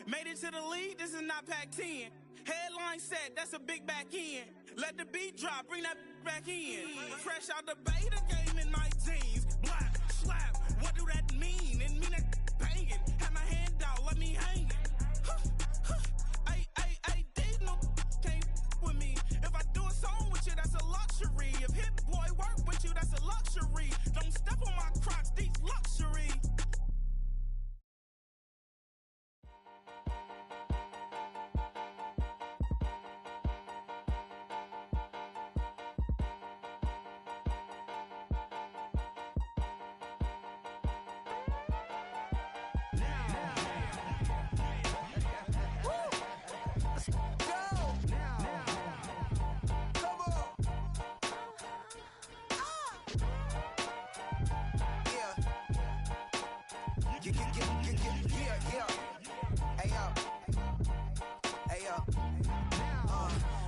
Made it to the league, this is not Pac-10. Headline set, that's a big back end. Let the beat drop, bring that back in. Fresh out the beta game in my jeans. Black, slap, what do that mean? It mean that banging. Have my hand out, let me hang it. They no can't with me. If I do a song with you, that's a luxury. If Hit Boy work with you, that's a luxury. Don't step on my Crocs, these luxury.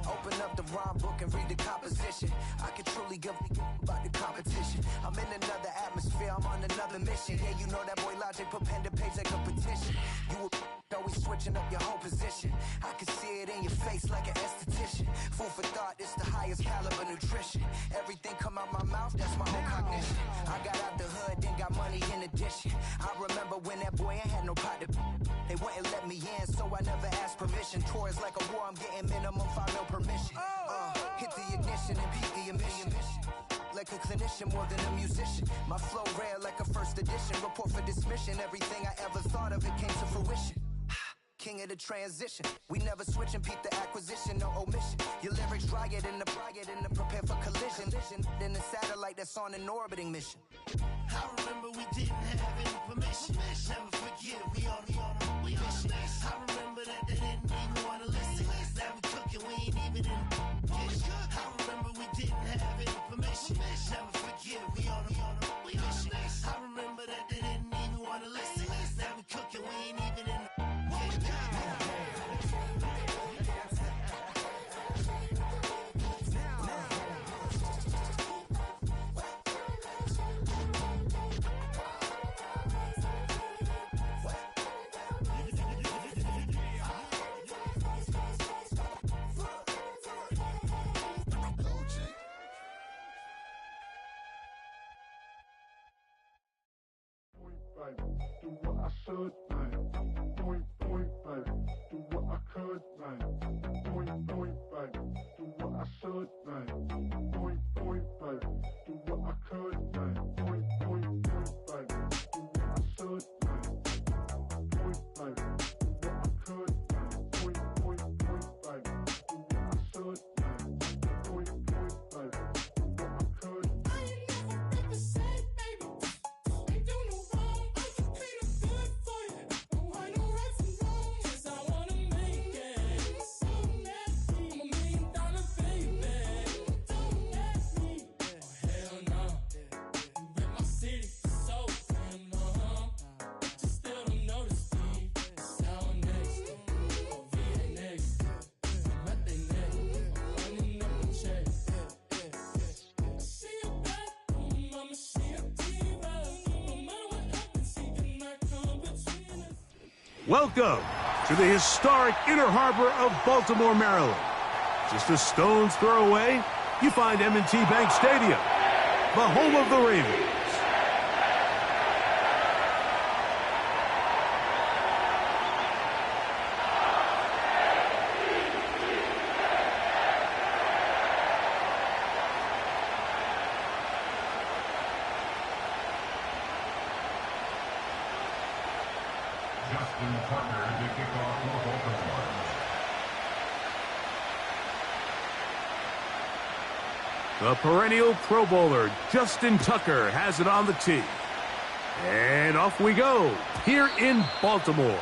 Open up the rhyme book and read the composition. I can truly give about the competition. I'm in another atmosphere, I'm on another mission. Yeah, you know that boy Logic put pen to page like a petition. You always switching up your whole position. I can see it in your face like an esthetician. Food for thought, it's the highest caliber nutrition. Everything come out my mouth, that's my own cognition. I got out the hood, then got money in addition. I remember when that boy ain't had no pot to. They wouldn't let me in, so I never asked permission. Tours like a war, I'm getting minimum 5 mil permission. Hit the ignition and beat the emission. Like a clinician more than a musician. My flow rare like a first edition. Report for dismission. Everything I ever thought of, it came to fruition. King of the transition. We never switch and peep the acquisition, no omission. Your lyrics dry it in the prepare for collision. Then the satellite that's on an orbiting mission. I remember we didn't have any permission. Never forget, we on a mission. I remember that they didn't even want to listen. Now we cooking, we ain't even in the kitchen. I remember we didn't have any permission. Never forget, we on a mission. I remember that they didn't even want to listen. Now we cooking, we ain't even in the kitchen. Do what I should, man. Point, baby. Do what I could, man. Point, baby. Do what I should, man. Point, baby. Do what I could, man. Point, baby. Do what I should, man. Point, baby. Do what I could, man. Point, baby. Do what I should, man. Point, baby. Do what I could. Welcome to the historic Inner Harbor of Baltimore, Maryland. Just a stone's throw away, you find M&T Bank Stadium, the home of the Ravens. Justin Tucker to kick off for Baltimore. The perennial Pro Bowler, Justin Tucker, has it on the tee. And off we go, here in Baltimore.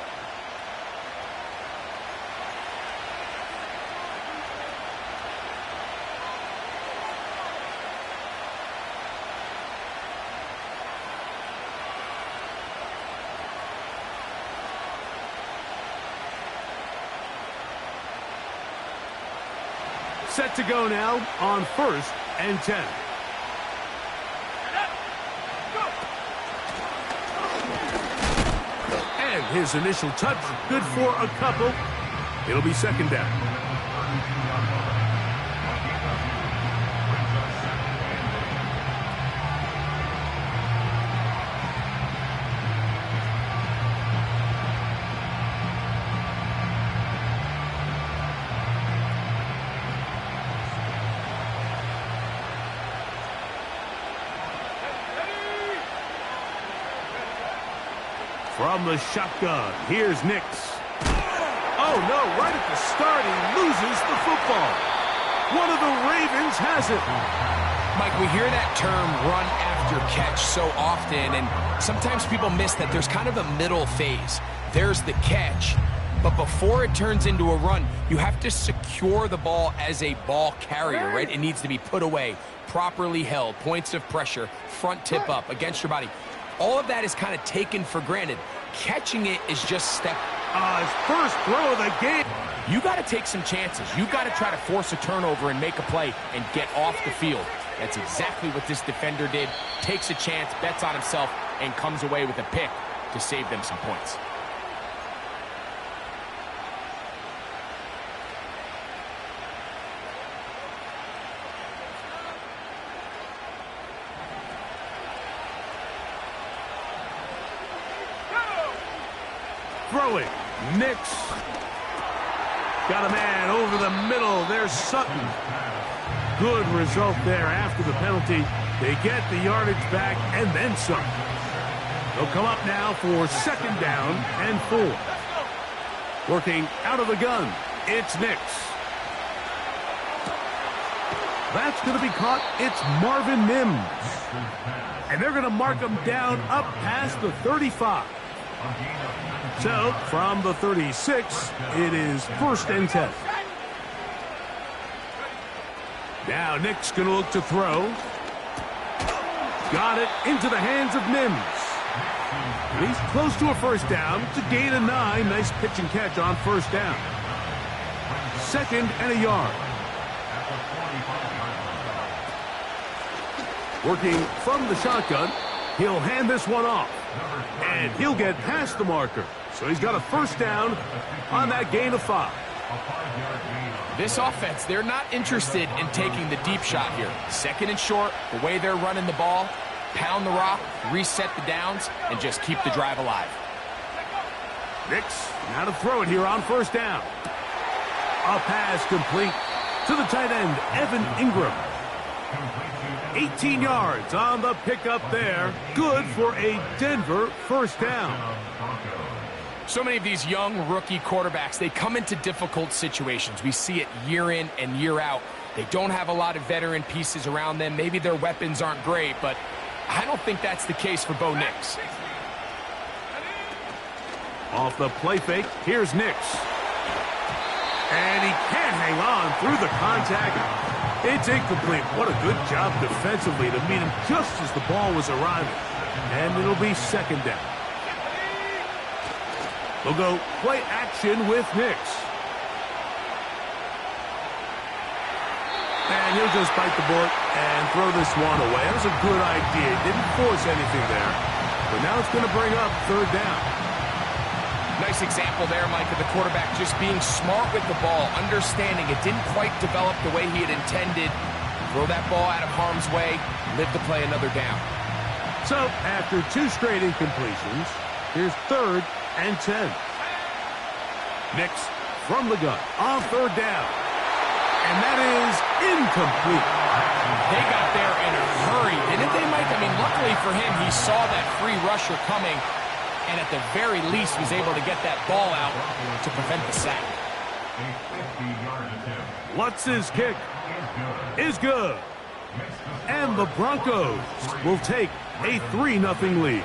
Set to go now on 1st and 10. And his initial touch, good for a couple. It'll be second down. From the shotgun, here's Nix. Oh, no, right at the start, he loses the football. One of the Ravens has it. Mike, we hear that term run after catch so often, and sometimes people miss that there's kind of a middle phase. There's the catch, but before it turns into a run, you have to secure the ball as a ball carrier, right? It needs to be put away, properly held, points of pressure, front tip up against your body. All of that is kind of taken for granted. Catching it is just step. His first throw of the game. You got to take some chances. You got to try to force a turnover and make a play and get off the field. That's exactly what this defender did. Takes a chance, bets on himself, and comes away with a pick to save them some points. Throwing, Nix. Got a man over the middle. There's Sutton. Good result there after the penalty. They get the yardage back and then some. They'll come up now for second down and 4. Working out of the gun, it's Nix. That's going to be caught. It's Marvin Mims. And they're going to mark him down up past the 35. So, from the 36, it is 1st and 10. Now, Nick's going to look to throw. Got it into the hands of Mims. He's close to a first down. It's a gain of 9. Nice pitch and catch on first down. 2nd and a yard. Working from the shotgun, he'll hand this one off. And he'll get past the marker. So he's got a first down on that gain of 5. This offense, they're not interested in taking the deep shot here. 2nd and short, the way they're running the ball, pound the rock, reset the downs, and just keep the drive alive. Nix, now to throw it here on first down. A pass complete to the tight end, Evan Ingram. 18 yards on the pickup there. Good for a Denver first down. So many of these young rookie quarterbacks, they come into difficult situations. We see it year in and year out. They don't have a lot of veteran pieces around them. Maybe their weapons aren't great, but I don't think that's the case for Bo Nix. Off the play fake, here's Nix. And he can't hang on through the contact. It's incomplete. What a good job defensively to meet him just as the ball was arriving. And it'll be second down. They'll go play action with Nix. And he'll just bite the bullet and throw this one away. That was a good idea. Didn't force anything there. But now it's going to bring up third down. Nice example there, Mike, of the quarterback just being smart with the ball, understanding it didn't quite develop the way he had intended. Throw that ball out of harm's way, live to play another down. So, after 2 straight incompletions, here's 3rd and 10. Nix from the gun on third down. And that is incomplete. They got there in a hurry, didn't they, Mike? I mean, luckily for him, he saw that free rusher coming, and at the very least was able to get that ball out to prevent the sack. Lutz's kick is good. And the Broncos will take a 3-0 lead.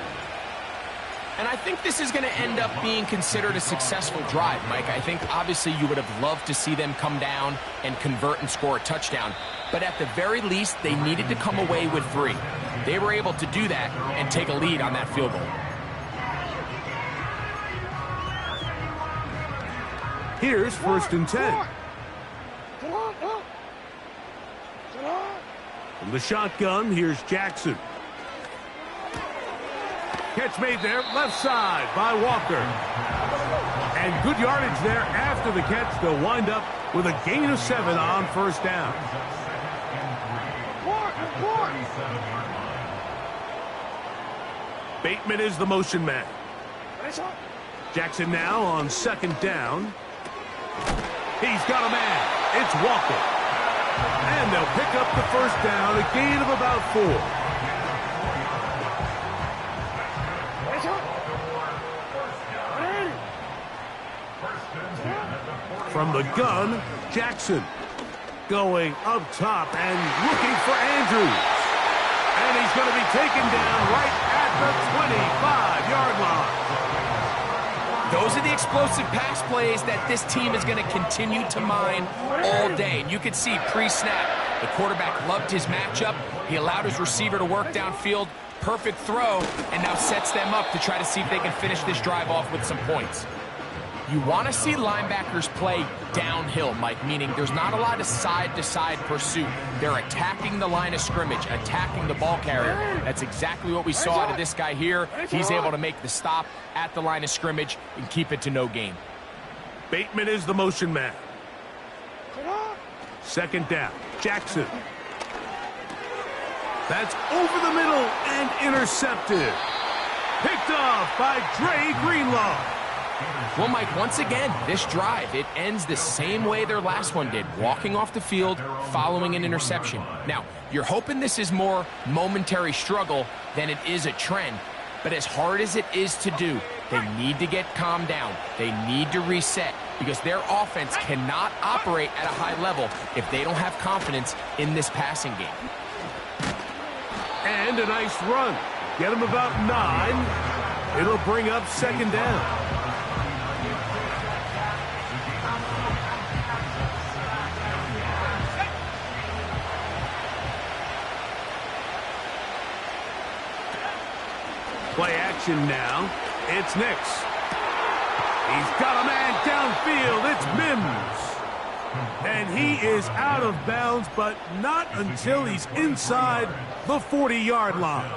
And I think this is going to end up being considered a successful drive, Mike. I think obviously you would have loved to see them come down and convert and score a touchdown. But at the very least, they needed to come away with 3. They were able to do that and take a lead on that field goal. Here's 1st and 10. From the shotgun, here's Jackson. Catch made there, left side by Walker. And good yardage there after the catch. They'll wind up with a gain of 7 on first down. Bateman is the motion man. Jackson now on second down. He's got a man. It's Walker. And they'll pick up the first down, a gain of about 4. From the gun, Jackson going up top and looking for Andrews. And he's going to be taken down right at the 25-yard line. Those are the explosive pass plays that this team is going to continue to mine all day. And you can see pre-snap, the quarterback loved his matchup. He allowed his receiver to work downfield. Perfect throw, and now sets them up to try to see if they can finish this drive off with some points. You want to see linebackers play downhill, Mike, meaning there's not a lot of side-to-side pursuit. They're attacking the line of scrimmage, attacking the ball carrier. That's exactly what we saw out of this guy here. He's able to make the stop at the line of scrimmage and keep it to no gain. Bateman is the motion man. Second down, Jackson. That's over the middle and intercepted. Picked off by Dre Greenlaw. Well, Mike, once again, this drive, it ends the same way their last one did, walking off the field, following an interception. Now, you're hoping this is more momentary struggle than it is a trend, but as hard as it is to do, they need to get calmed down. They need to reset because their offense cannot operate at a high level if they don't have confidence in this passing game. And a nice run. Get him about 9. It'll bring up second down. Play action now. It's Nix. He's got a man downfield. It's Mims. And he is out of bounds, but not until he's inside the 40-yard line.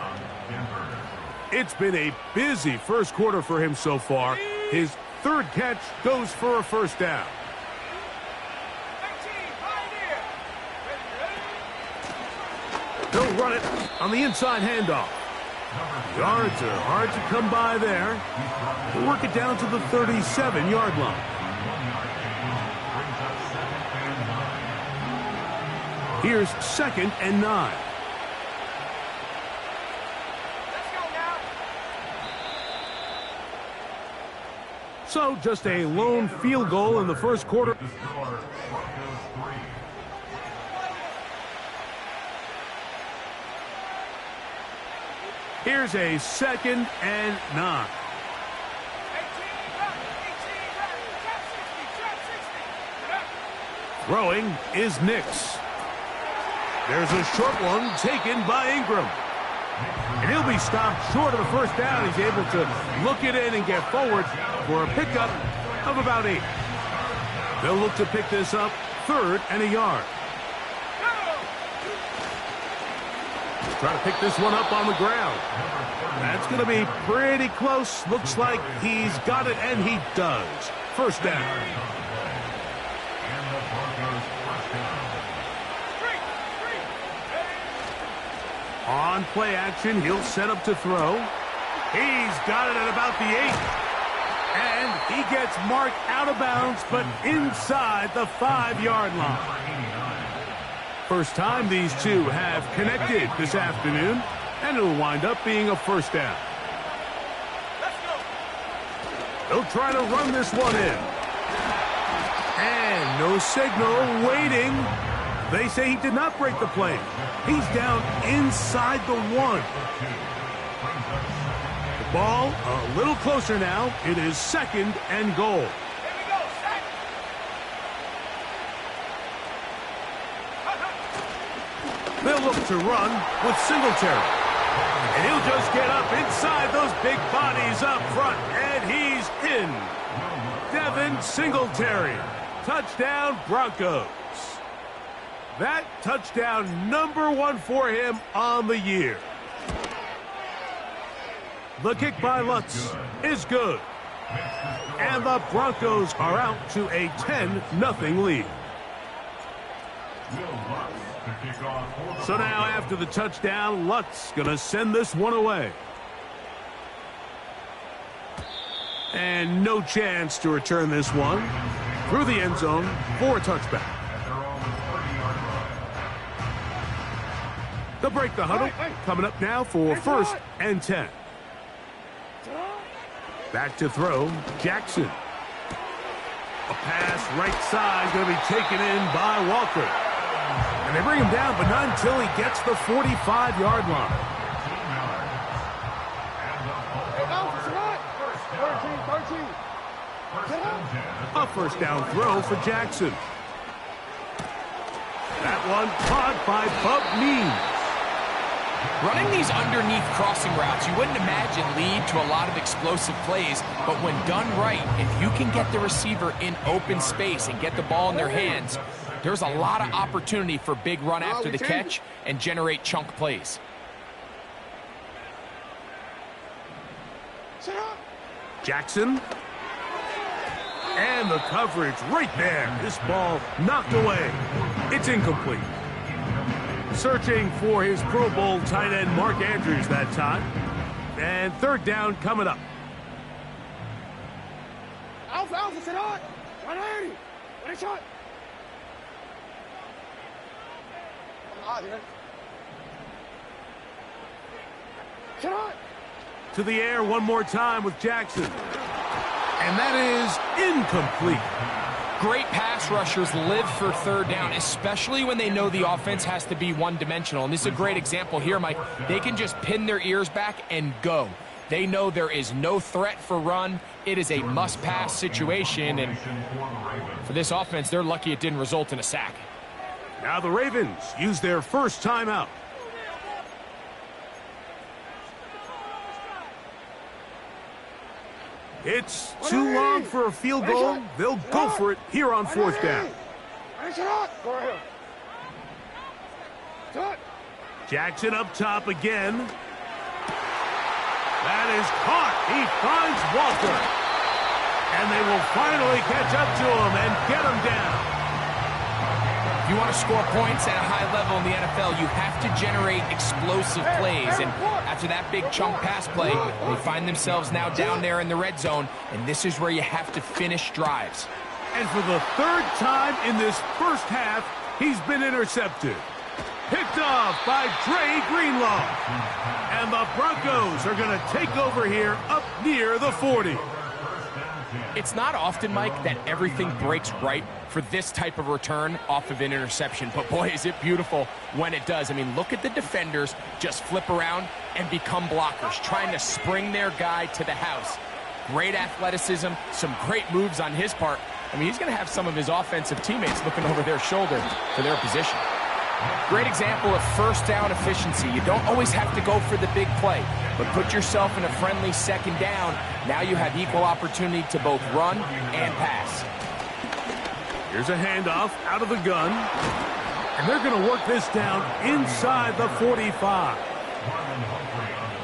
It's been a busy first quarter for him so far. His third catch goes for a first down. They'll run it on the inside handoff. Yards are hard to come by there. They'll work it down to the 37-yard line. Here's second and 9. So just a lone field goal in the first quarter. Here's a second and 9. Throwing is Nix. There's a short one taken by Ingram. And he'll be stopped short of the first down. He's able to look it in and get forward for a pickup of about 8. They'll look to pick this up third and a yard. Try to pick this one up on the ground. That's going to be pretty close. Looks like he's got it, and he does. First down. On play action, he'll set up to throw. He's got it at about the 8. And he gets marked out of bounds, but inside the 5-yard line. First time these two have connected this afternoon, and it'll wind up being a first down. They'll try to run this one in. And no signal, waiting. They say he did not break the plane. He's down inside the 1. The ball a little closer now. It is second and goal. They'll look to run with Singletary. And he'll just get up inside those big bodies up front. And he's in. Devin Singletary. Touchdown, Broncos. That touchdown number 1 for him on the year. The kick by Lutz is good. And the Broncos are out to a 10-0 lead. So now after the touchdown, Lutz going to send this one away. And no chance to return this one through the end zone for a touchback. They'll break the huddle. Coming up now for 1st and 10. Back to throw, Jackson. A pass right side going to be taken in by Walker. And they bring him down, but not until he gets the 45-yard line. A first down throw for Jackson. That one caught by Bub Means. Running these underneath crossing routes, you wouldn't imagine lead to a lot of explosive plays, but when done right, if you can get the receiver in open space and get the ball in their hands, there's a lot of opportunity for big run after the catch and generate chunk plays. Jackson. And the coverage right there. This ball knocked away. It's incomplete. Searching for his Pro Bowl tight end Mark Andrews that time. And 3rd down coming up. Alpha, sit on. 180. What a shot. Sit on. To the air one more time with Jackson. And that is incomplete. Great pass rushers live for 3rd down, especially when they know the offense has to be one-dimensional. And this is a great example here, Mike. They can just pin their ears back and go. They know there is no threat for run. It is a must-pass situation. And for this offense, they're lucky it didn't result in a sack. Now the Ravens use their first timeout. It's too long for a field goal. They'll go for it here on 4th down. Jackson up top again. That is caught. He finds Walker. And they will finally catch up to him and get him down. If you want to score points at a high level in the NFL, you have to generate explosive plays. And after that big chunk pass play, they find themselves now down there in the red zone. And this is where you have to finish drives. And for the 3rd time in this first half, he's been intercepted. Picked off by Dre Greenlaw. And the Broncos are going to take over here up near the 40. It's not often, Mike, that everything breaks right for this type of return off of an interception. But boy, is it beautiful when it does. I mean, look at the defenders just flip around and become blockers, trying to spring their guy to the house. Great athleticism, some great moves on his part. I mean, he's going to have some of his offensive teammates looking over their shoulder for their position. Great example of 1st down efficiency. You don't always have to go for the big play, but put yourself in a friendly 2nd down. Now you have equal opportunity to both run and pass. Here's a handoff out of the gun. And they're going to work this down inside the 45.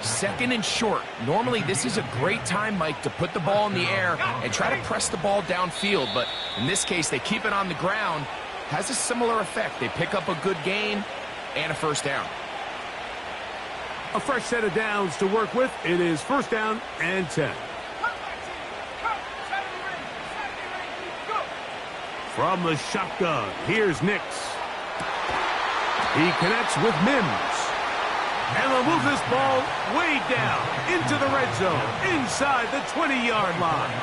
2nd and short. Normally, this is a great time, Mike, to put the ball in the air and try to press the ball downfield. But in this case, they keep it on the ground. Has a similar effect. They pick up a good gain and a 1st down. A fresh set of downs to work with. It is 1st down and 10. From the shotgun, here's Nix. He connects with Mims. And they'll move this ball way down into the red zone, inside the 20-yard line.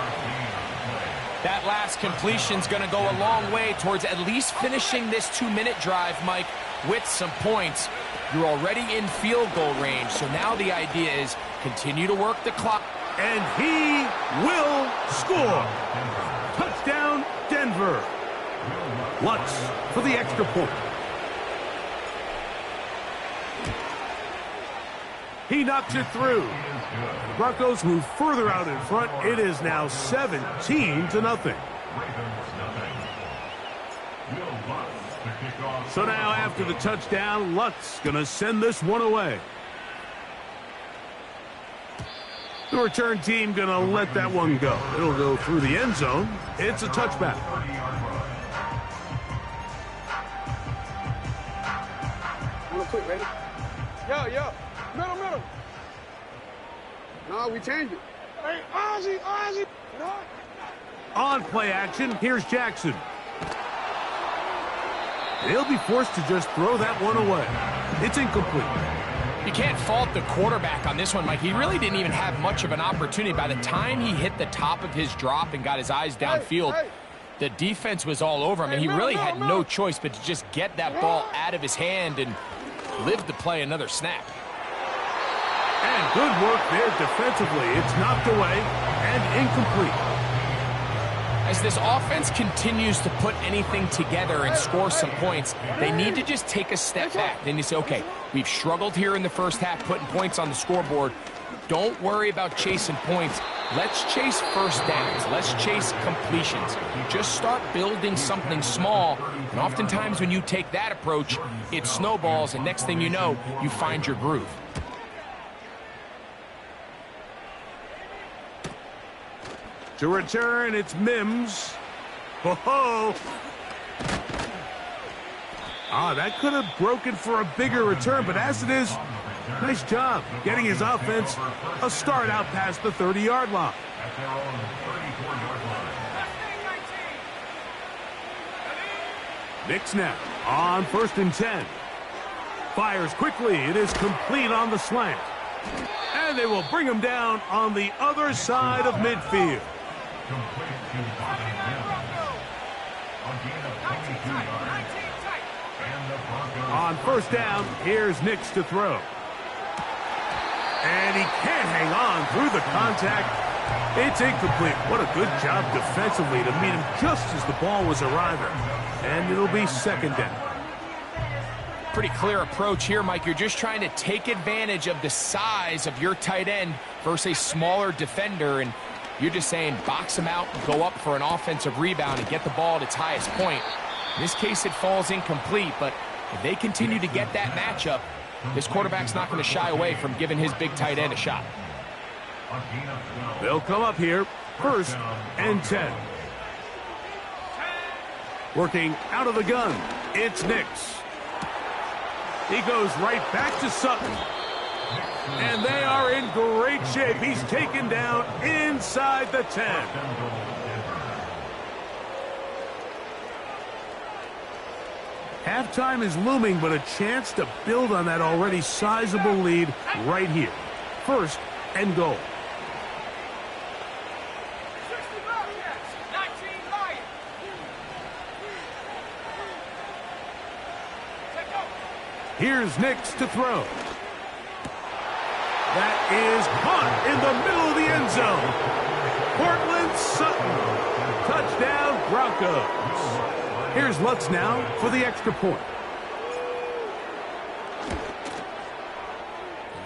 That last completion's going to go a long way towards at least finishing this 2-minute drive, Mike, with some points. You're already in field goal range, so now the idea is continue to work the clock. And he will score. Touchdown, Denver. Lutz for the extra point. He knocks it through. Broncos move further out in front. It is now 17-0. So now after the touchdown, Lutz going to send this one away. The return team going to let that one go. It'll go through the end zone. It's a touchback. Real quick, ready? Yo. Middle. No, we changed it. Hey, Ozzy. On play action, here's Jackson. They'll be forced to just throw that one away. It's incomplete. You can't fault the quarterback on this one, Mike. He really didn't even have much of an opportunity. By the time he hit the top of his drop and got his eyes downfield, the defense was all over him, and he really had no choice but to just get that ball out of his hand and live to play another snap. And good work there defensively. It's knocked away and incomplete. As this offense continues to put anything together and score some points, they need to just take a step back. Then you say, okay, we've struggled here in the first half putting points on the scoreboard. Don't worry about chasing points. Let's chase first downs. Let's chase completions. Just start building something small. And oftentimes when you take that approach, it snowballs, and next thing you know, you find your groove. To return, it's Mims. Ho-ho! That could have broken for a bigger return, but as it is, nice job getting his offense a start out past the 30-yard line. Nix now on 1st and 10. Fires quickly. It is complete on the slant. And they will bring him down on the other side of midfield. On 1st down, here's Nix to throw. And he can't hang on through the contact. It's incomplete. What a good job defensively to meet him just as the ball was arriving. And it'll be 2nd down. Pretty clear approach here, Mike. You're just trying to take advantage of the size of your tight end versus a smaller defender, and you're just saying box him out, go up for an offensive rebound, and get the ball at its highest point. In this case, it falls incomplete, but if they continue to get that matchup, this quarterback's not going to shy away from giving his big tight end a shot. They'll come up here, 1st and 10. Working out of the gun, it's Nix. He goes right back to Sutton. And they are in great shape. He's taken down inside the 10. Halftime is looming, but a chance to build on that already sizable lead right here. 1st and goal. Here's Nix to throw. That is caught in the middle of the end zone. Cortland Sutton. Touchdown, Broncos. Here's Lutz now for the extra point.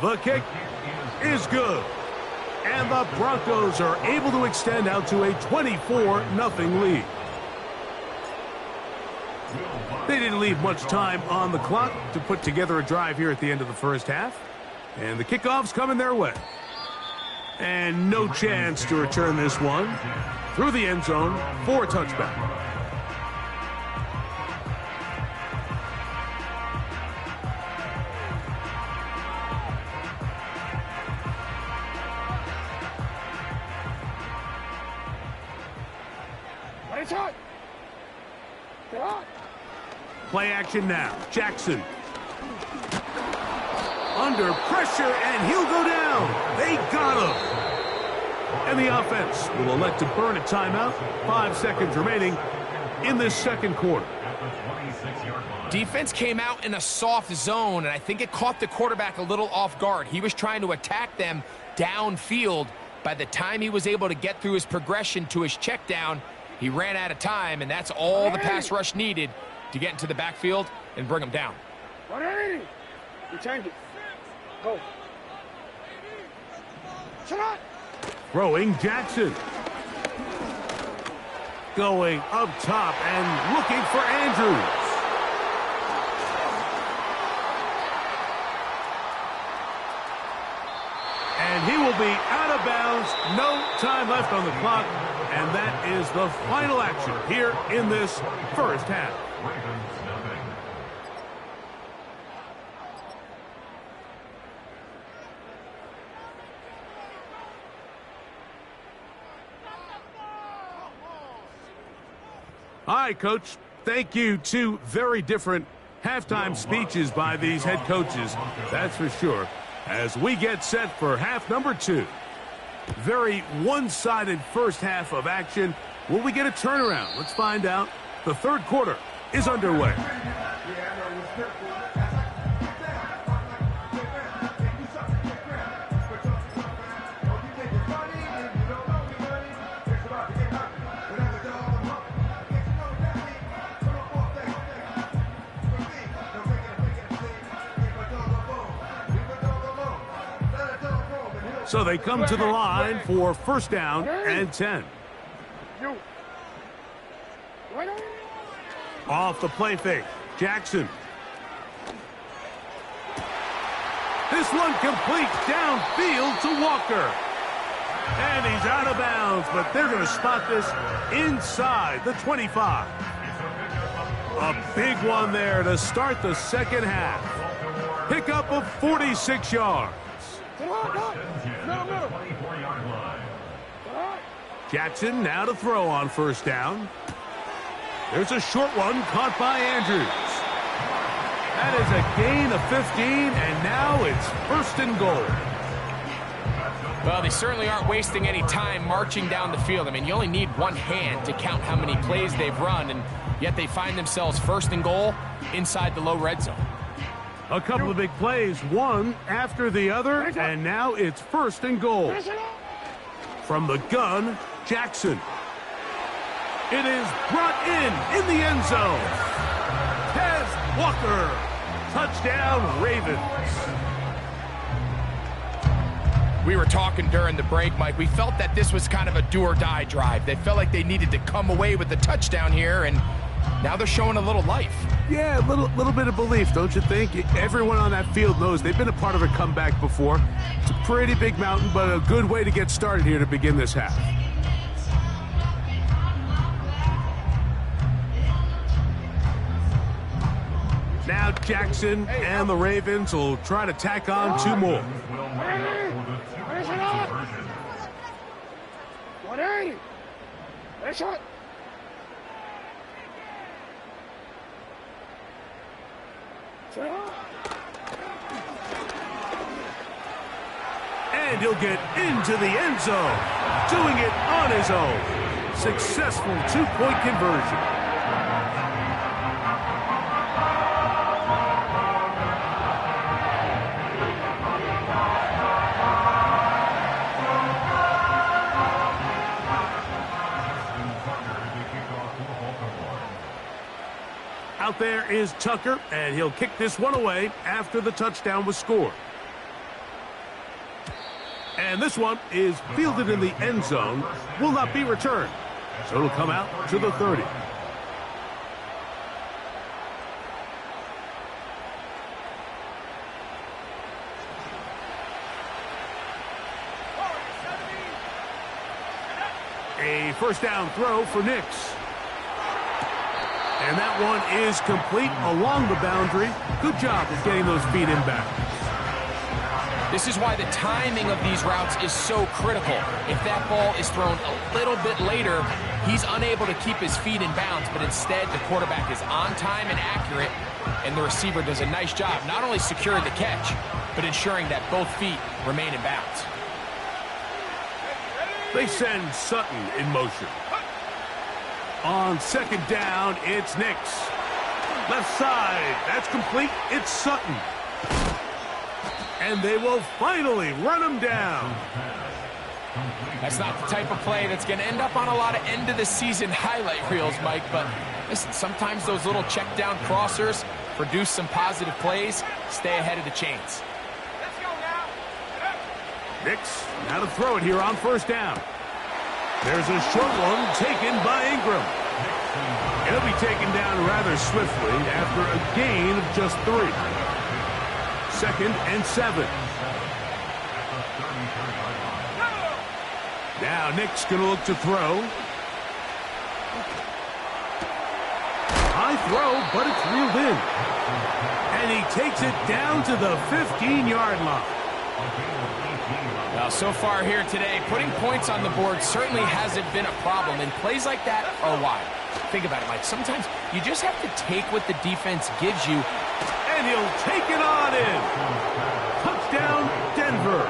The kick is good. And the Broncos are able to extend out to a 24-0 lead. They didn't leave much time on the clock to put together a drive here at the end of the first half. And the kickoff's coming their way. And no chance to return this one through the end zone for a touchback. Play action now. Jackson. Under pressure, and he'll go down. They got him. And the offense will elect to burn a timeout. 5 seconds remaining in this second quarter. Defense came out in a soft zone, and I think it caught the quarterback a little off guard. He was trying to attack them downfield. By the time he was able to get through his progression to his check down, he ran out of time, and that's all the pass rush needed to get into the backfield and bring him down. 180. You change it. Go. Shot. Throwing Jackson. Going up top and looking for Andrews. And he will be out of bounds. No time left on the clock. And that is the final action here in this first half. All right, Coach. Thank you. Two very different halftime speeches by these head coaches. That's for sure. As we get set for half number 2. Very one-sided first half of action. Will we get a turnaround? Let's find out. The third quarter is underway. So they come to the line for first down and 10. Off the play fake, Jackson. This one complete downfield to Walker. And he's out of bounds, but they're going to spot this inside the 25. A big one there to start the second half. Pickup of 46 yards. Jackson now to throw on first down. There's a short one caught by Andrews. That is a gain of 15, and now it's first and goal. Well, they certainly aren't wasting any time marching down the field. I mean, you only need one hand to count how many plays they've run, and yet they find themselves first and goal inside the low red zone. A couple of big plays, one after the other, and now it's first and goal. From the gun, Jackson. It is brought in the end zone. Tez Walker. Touchdown, Ravens. We were talking during the break, Mike. We felt that this was kind of a do-or-die drive. They felt like they needed to come away with the touchdown here, and now they're showing a little life. Yeah, a little bit of belief, don't you think? Everyone on that field knows they've been a part of a comeback before. It's a pretty big mountain, but a good way to get started here to begin this half. Now Jackson and the Ravens will try to tack on two more. 180. That's it. And he'll get into the end zone, doing it on his own. Successful two-point conversion. Out there is Tucker, and he'll kick this one away after the touchdown was scored. And this one is fielded in the end zone, will not be returned. So it'll come out to the 30. A first down throw for Nix. And that one is complete along the boundary. Good job of getting those feet in back. This is why the timing of these routes is so critical. If that ball is thrown a little bit later, he's unable to keep his feet in bounds, but instead the quarterback is on time and accurate, and the receiver does a nice job not only securing the catch, but ensuring that both feet remain in bounds. They send Sutton in motion. On second down, it's Nix. Left side, that's complete. It's Sutton. And they will finally run him down. That's not the type of play that's going to end up on a lot of end-of-the-season highlight reels, Mike. But listen, sometimes those little check-down crossers produce some positive plays. Stay ahead of the chains. Let's go now. Nix, now to throw it here on first down. There's a short one taken by Ingram. He'll be taken down rather swiftly after a gain of just 3. Second and 7. Now Nick's going to look to throw. High throw, but it's reeled in. And he takes it down to the 15-yard line. Well, so far here today, putting points on the board certainly hasn't been a problem, and plays like that are why. Think about it, Mike. Sometimes you just have to take what the defense gives you. And he'll take it on in. Touchdown, Denver.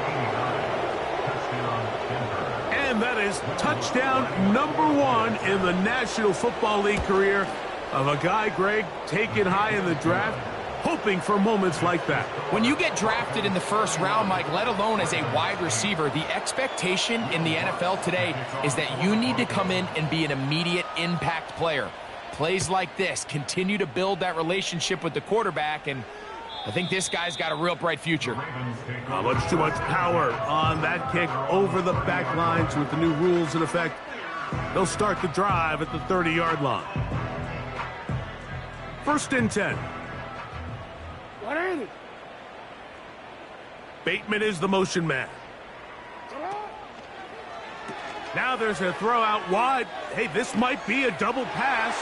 And that is touchdown number 1 in the National Football League career of a guy, Greg, taken high in the draft, hoping for moments like that. When you get drafted in the first round, Mike, let alone as a wide receiver, the expectation in the NFL today is that you need to come in and be an immediate impact player. Plays like this continue to build that relationship with the quarterback, and I think this guy's got a real bright future. Not much too much power on that kick over the back lines with the new rules in effect. They'll start the drive at the 30-yard line. 1st and 10. 180. Bateman is the motion man. Now there's a throw out wide. Hey, this might be a double pass.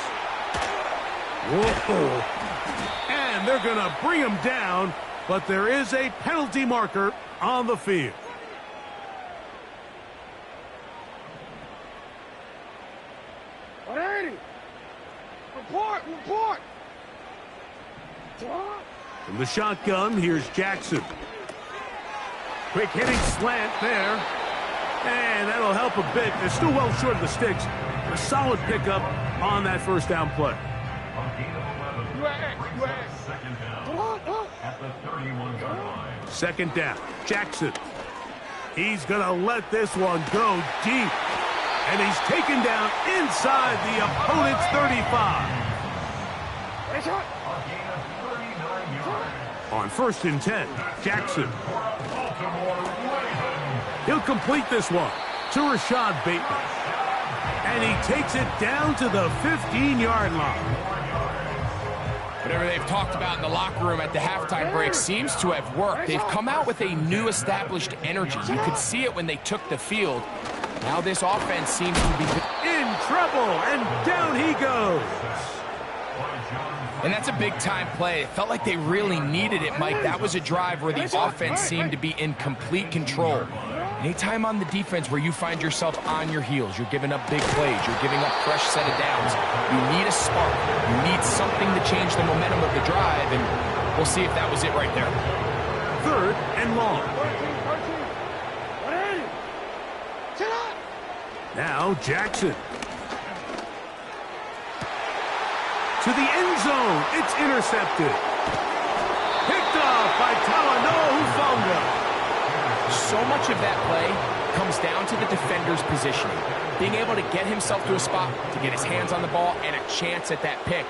Whoa. And they're going to bring him down, but there is a penalty marker on the field. Report. From the shotgun, here's Jackson. Quick hitting slant there. And that'll help a bit. They're still well short of the sticks. A solid pickup on that first down play. At the 31-yard line. 2nd down. Jackson. He's going to let this one go deep. And he's taken down inside the opponent's 35. On 1st and 10, Jackson. He'll complete this one to Rashad Bateman. And he takes it down to the 15-yard line. Whatever they've talked about in the locker room at the halftime break seems to have worked. They've come out with a new established energy. You could see it when they took the field. Now this offense seems to be in trouble, and down he goes. And that's a big-time play. It felt like they really needed it, Mike. That was a drive where the offense seemed to be in complete control. Anytime on the defense where you find yourself on your heels, you're giving up big plays, you're giving up fresh set of downs, you need a spark. You need something to change the momentum of the drive, and we'll see if that was it right there. 3rd and long. Now Jackson. To the end zone. It's intercepted. Picked off by Talanoa Hufanga. So much of that play comes down to the defender's positioning. Being able to get himself to a spot, to get his hands on the ball, and a chance at that pick.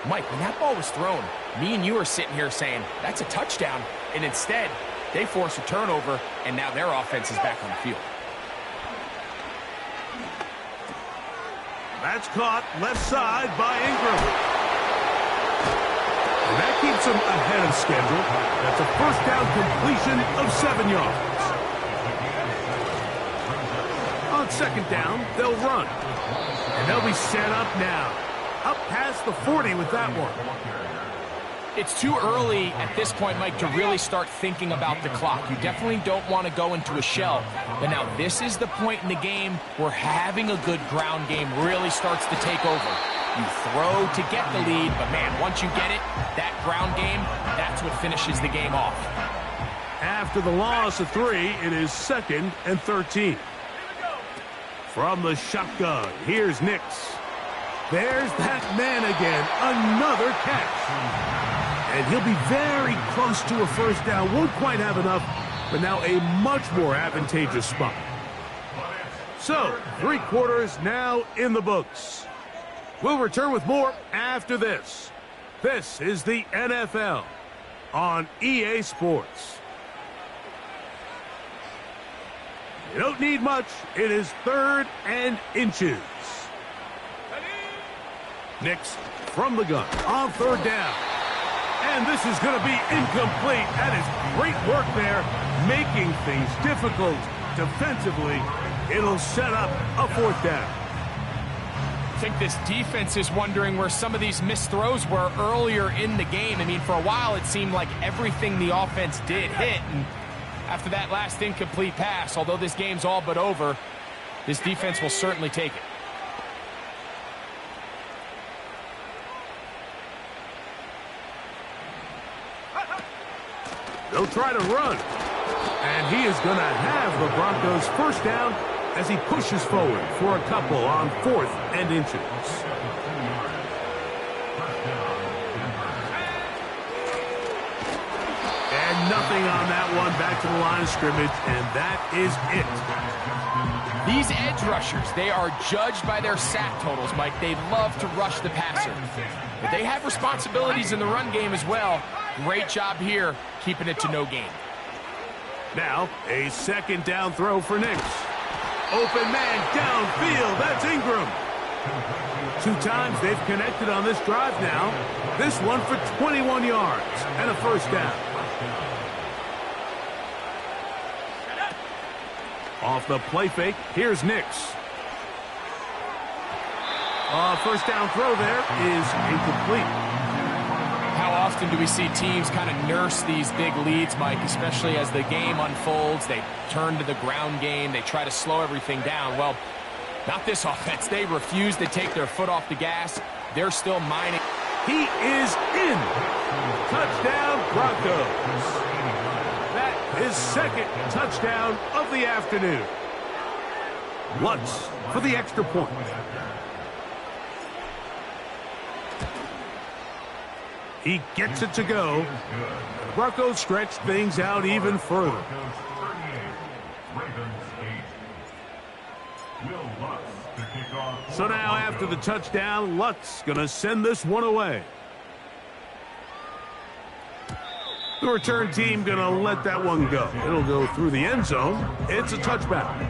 Mike, when that ball was thrown, me and you are sitting here saying, that's a touchdown. And instead, they force a turnover, and now their offense is back on the field. That's caught left side by Ingram. And that keeps him ahead of schedule. That's a 1st down completion of 7 yards. On 2nd down, they'll run. And they'll be set up now. Up past the 40 with that one. It's too early at this point, Mike, to really start thinking about the clock. You definitely don't want to go into a shell. But now this is the point in the game where having a good ground game really starts to take over. You throw to get the lead, but man, once you get it, that ground game, that's what finishes the game off. After the loss of 3, it is 2nd and 13. From the shotgun, here's Nix. There's that man again, another catch. And he'll be very close to a 1st down. Won't quite have enough, but now a much more advantageous spot. So, 3 quarters now in the books. We'll return with more after this. This is the NFL on EA Sports. You don't need much. It is 3rd and inches. Nix from the gun on 3rd down. And this is going to be incomplete. That is great work there, making things difficult defensively. It'll set up a 4th down. I think this defense is wondering where some of these missed throws were earlier in the game. I mean, for a while it seemed like everything the offense did hit, and after that last incomplete pass, although this game's all but over, this defense will certainly take it. They'll try to run. And he is going to have the Broncos 1st down as he pushes forward for a couple on 4th and inches. And nothing on that one, back to the line of scrimmage, and that is it. These edge rushers, they are judged by their sack totals, Mike. They love to rush the passer. But they have responsibilities in the run game as well. Great job here, keeping it to no gain. Now, a 2nd down throw for Nix. Open man downfield, that's Ingram. 2 times they've connected on this drive now. This one for 21 yards and a 1st down. Off the play fake, here's Nix. 1st down throw there is incomplete. How often do we see teams kind of nurse these big leads, Mike, especially as the game unfolds? They turn to the ground game. They try to slow everything down. Well, not this offense. They refuse to take their foot off the gas. They're still mining. He is in. Touchdown, Broncos. That is 2nd touchdown of the afternoon. Lutz for the extra point. He gets it to go. Broncos stretch things out even further. So now after the touchdown, Lutz going to send this one away. The return team going to let that one go. It'll go through the end zone. It's a touchback.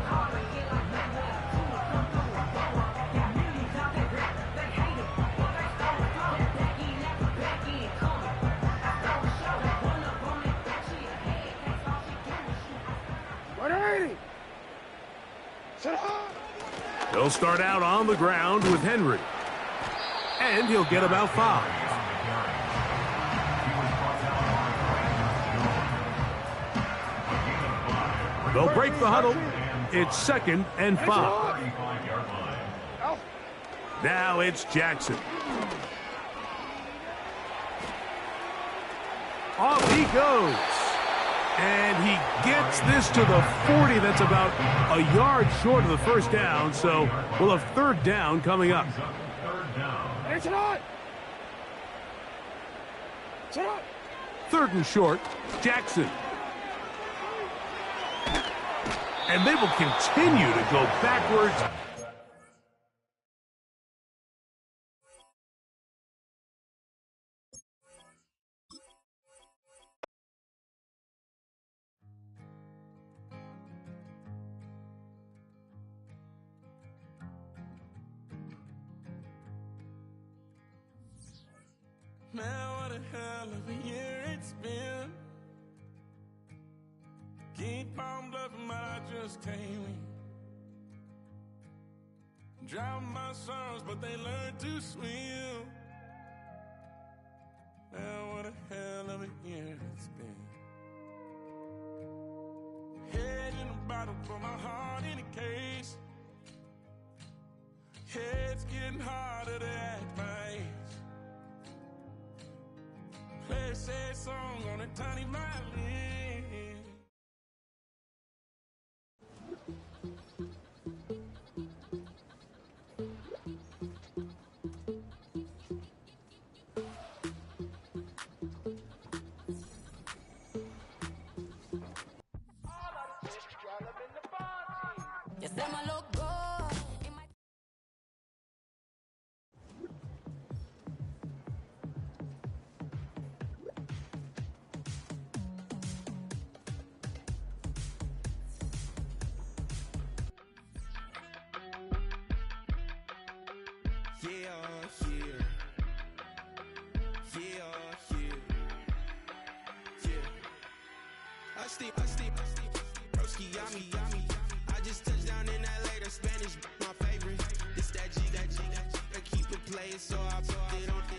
He'll start out on the ground with Henry. And he'll get about 5. They'll break the huddle. It's 2nd and 5. Now it's Jackson. Off he goes. And he gets this to the 40. That's about a yard short of the 1st down. So we'll have 3rd down coming up. 3rd and short, Jackson. And they will continue to go backwards. Man, what a hell of a year it's been. Keep on bluffing, but I just can't win. Drown my sorrows, but they learn to swim. Man, what a hell of a year it's been. Head in a bottle, put my heart in a case. It's getting harder to act my age. Play a sad song on a tiny violin. Yes, them a look good. Broski, yummy. I just touched down in LA, the Spanish, my favorite. This that G, I keep it playing, so I put it on.